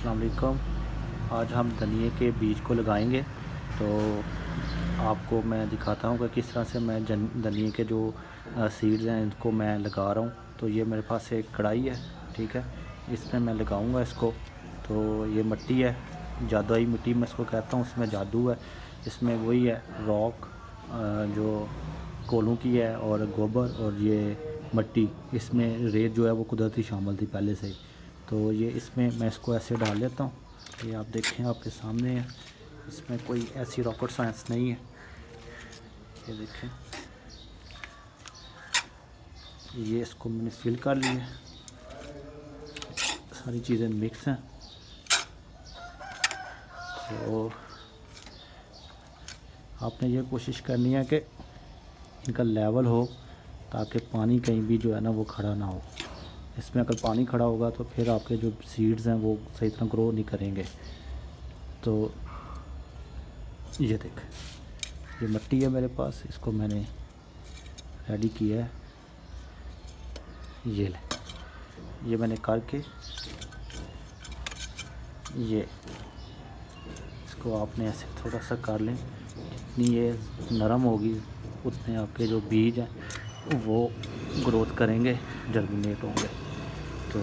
अस्सलाम वालेकुम। आज हम धनिए के बीज को लगाएंगे, तो आपको मैं दिखाता हूँ कि किस तरह से मैं धनिए के जो सीड्स हैं इनको मैं लगा रहा हूँ। तो ये मेरे पास एक कढ़ाई है, ठीक है, इसमें मैं लगाऊंगा इसको। तो ये मिट्टी है, जादुई मिट्टी मैं इसको कहता हूँ, इसमें जादू है। इसमें वही है रॉक जो कोलों की है, और गोबर और ये मिट्टी, इसमें रेत जो है वो कुदरती शामिल थी पहले से ही। तो ये इसमें मैं इसको ऐसे डाल लेता हूँ। ये आप देखें, आपके सामने है, इसमें कोई ऐसी रॉकेट साइंस नहीं है। ये देखें, ये इसको मैंने फिल कर लिया, सारी चीज़ें मिक्स हैं। तो आपने ये कोशिश करनी है कि इनका लेवल हो, ताकि पानी कहीं भी जो है ना वो खड़ा ना हो। इसमें अगर पानी खड़ा होगा तो फिर आपके जो सीड्स हैं वो सही तरह ग्रो नहीं करेंगे। तो ये देख, ये मिट्टी है मेरे पास, इसको मैंने रेडी किया है। ये ले, ये मैंने करके ये इसको आपने ऐसे थोड़ा सा कर लें। जितनी ये नरम होगी उतने आपके जो बीज हैं वो ग्रोथ करेंगे, जर्मिनेट होंगे। तो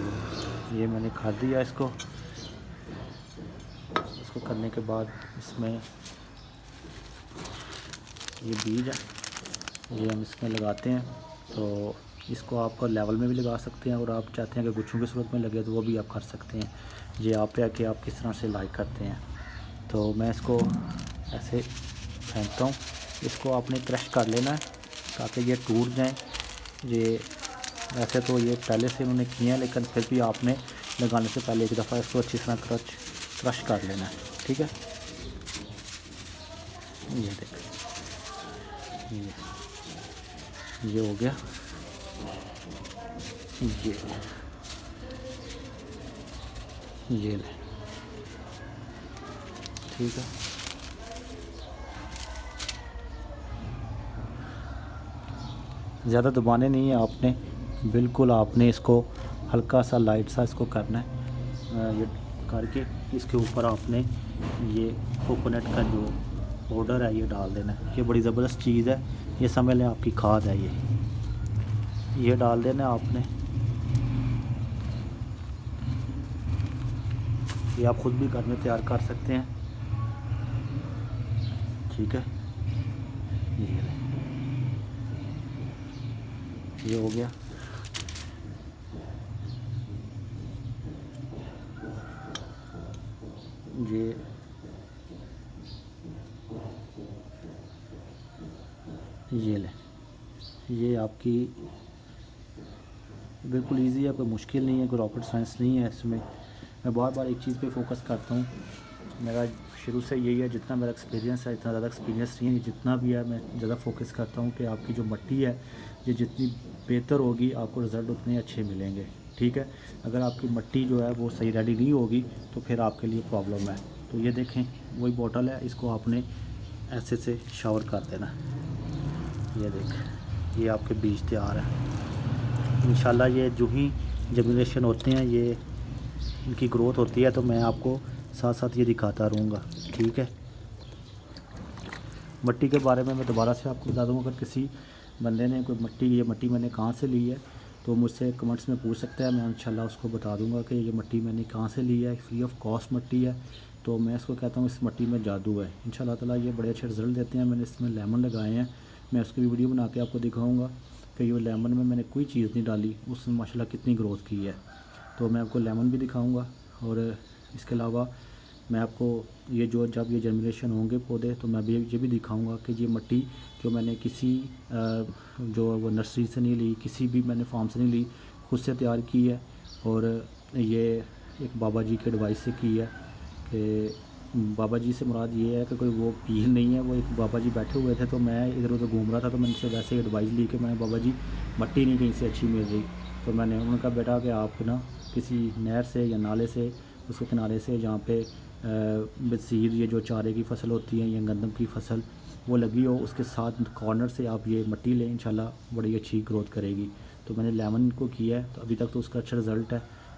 ये मैंने कर दिया इसको करने के बाद इसमें ये बीज है, ये हम इसमें लगाते हैं। तो इसको आप लेवल में भी लगा सकते हैं, और आप चाहते हैं कि गुच्छों की सूरत में लगे तो वो भी आप कर सकते हैं। ये आप पे कि आप किस तरह से लाइक करते हैं। तो मैं इसको ऐसे फेंकता हूँ, इसको आपने क्रश कर लेना है ताकि ये टूट जाएं। ये वैसे तो ये पहले से उन्होंने किए हैं, लेकिन फिर भी आपने लगाने से पहले एक दफ़ा इसको अच्छी तरह क्रश कर लेना है, ठीक है। ये देख, ये हो गया। ये ले, ठीक है। ज़्यादा दबाने नहीं है आपने, बिल्कुल आपने इसको हल्का सा लाइट सा इसको करना है। ये करके इसके ऊपर आपने ये कोकोनट का जो पाउडर है ये डाल देना है। ये बड़ी ज़बरदस्त चीज़ है, ये समझ लें आपकी खाद है। ये डाल देना है आपने। ये आप ख़ुद भी घर में तैयार कर सकते हैं, ठीक है। ये हो गया। ये ले, ये आपकी बिल्कुल इजी है, कोई मुश्किल नहीं है, कोई रॉकेट साइंस नहीं है इसमें। मैं बार बार एक चीज़ पे फोकस करता हूँ, मेरा शुरू से यही है। जितना मेरा एक्सपीरियंस है, इतना ज़्यादा एक्सपीरियंस नहीं है, जितना भी है मैं ज़्यादा फोकस करता हूँ कि आपकी जो मिट्टी है ये जितनी बेहतर होगी आपको रिज़ल्ट उतने अच्छे मिलेंगे, ठीक है। अगर आपकी मिट्टी जो है वो सही रेडी नहीं होगी तो फिर आपके लिए प्रॉब्लम है। तो ये देखें, वही बोतल है, इसको आपने ऐसे से शावर कर देना। ये देख, ये आपके बीज तैयार है। इंशाल्लाह ये जो ही जर्मिनेशन होते हैं, ये इनकी ग्रोथ होती है, तो मैं आपको साथ साथ ये दिखाता रहूँगा, ठीक है। मिट्टी के बारे में मैं दोबारा से आपको बता दूँगा। अगर किसी बंदे ने कोई ये मिट्टी मैंने कहाँ से ली है तो मुझसे कमेंट्स में पूछ सकता है, मैं इंशाल्लाह उसको बता दूँगा कि ये मिट्टी मैंने कहाँ से ली है। फ्री ऑफ कॉस्ट मिट्टी है, तो मैं इसको कहता हूँ इस मिट्टी में जादू है। इंशाल्लाह ताला ये बड़े अच्छे रिज़ल्ट देते हैं। मैंने इसमें लेमन लगाए हैं, मैं उसकी भी वीडियो बना के आपको दिखाऊँगा कि ये लेमन में मैंने कोई चीज़ नहीं डाली, उसने माशाल्लाह कितनी ग्रोथ की है। तो मैं आपको लेमन भी दिखाऊँगा, और इसके अलावा मैं आपको ये जब ये जर्मिनेशन होंगे पौधे, तो मैं भी ये भी दिखाऊंगा कि ये मिट्टी जो मैंने किसी जो वो नर्सरी से नहीं ली, किसी भी मैंने फार्म से नहीं ली, खुद से तैयार की है। और ये एक बाबा जी के एडवाइस से की है। कि बाबा जी से मुराद ये है कि कोई वो पीर नहीं है, वो एक बाबा जी बैठे हुए थे, तो मैं इधर उधर घूम रहा था, तो मैंने उनसे वैसे ही एडवाइस ली कि मैंने बाबा जी मिट्टी नहीं कहीं से अच्छी मिल रही। तो मैंने उनका बेटा कि आप ना किसी नहर से या नाले से, उसके किनारे से, जहाँ पे सीड ये जो चारे की फसल होती है या गंदम की फसल वो लगी हो, उसके साथ कॉर्नर से आप ये मिट्टी लें, इंशाल्लाह बड़ी अच्छी ग्रोथ करेगी। तो मैंने लेमन को किया है, तो अभी तक तो उसका अच्छा रिज़ल्ट है।